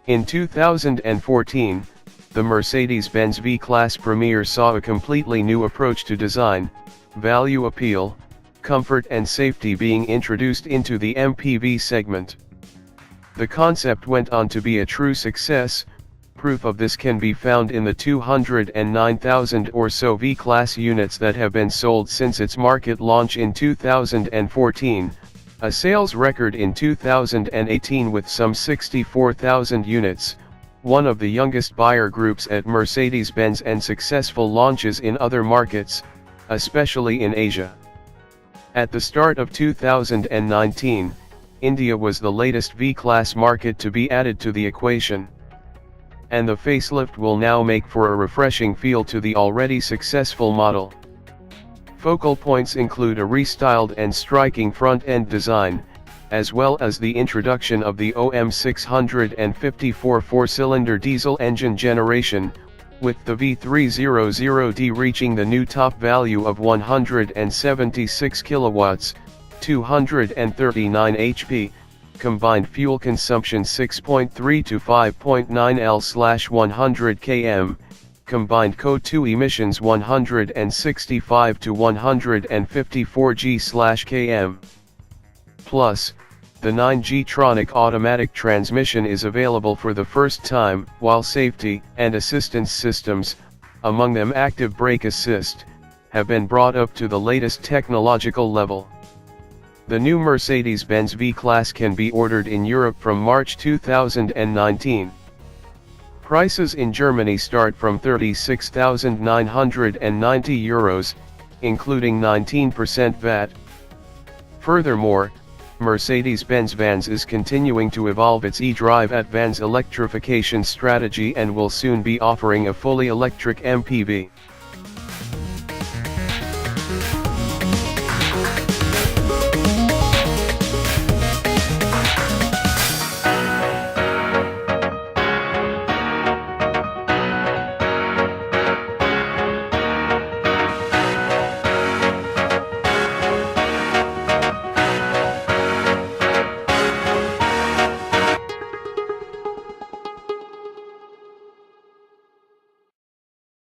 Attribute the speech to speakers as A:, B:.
A: In 2014, the Mercedes-Benz V-Class Premier saw a completely new approach to design, value appeal, comfort and safety being introduced into the MPV segment. The concept went on to be a true success. Proof of this can be found in the 209,000 or so V-Class units that have been sold since its market launch in 2014, a sales record in 2018 with some 64,000 units, one of the youngest buyer groups at Mercedes-Benz and successful launches in other markets, especially in Asia. At the start of 2019, India was the latest V-Class market to be added to the equation. And the facelift will now make for a refreshing feel to the already successful model. Focal points include a restyled and striking front-end design, as well as the introduction of the OM654 four-cylinder diesel engine generation, with the V300D reaching the new top value of 176 kilowatts, 239 HP, combined fuel consumption 6.3 to 5.9 L/100 km, combined CO2 emissions 165 to 154 G/km. Plus, the 9G-tronic automatic transmission is available for the first time, while safety and assistance systems, among them active brake assist, have been brought up to the latest technological level. The new Mercedes-Benz V-Class can be ordered in Europe from March 2019. Prices in Germany start from €36,990, including 19% VAT. Furthermore, Mercedes-Benz Vans is continuing to evolve its eDrive at Vans electrification strategy and will soon be offering a fully electric MPV.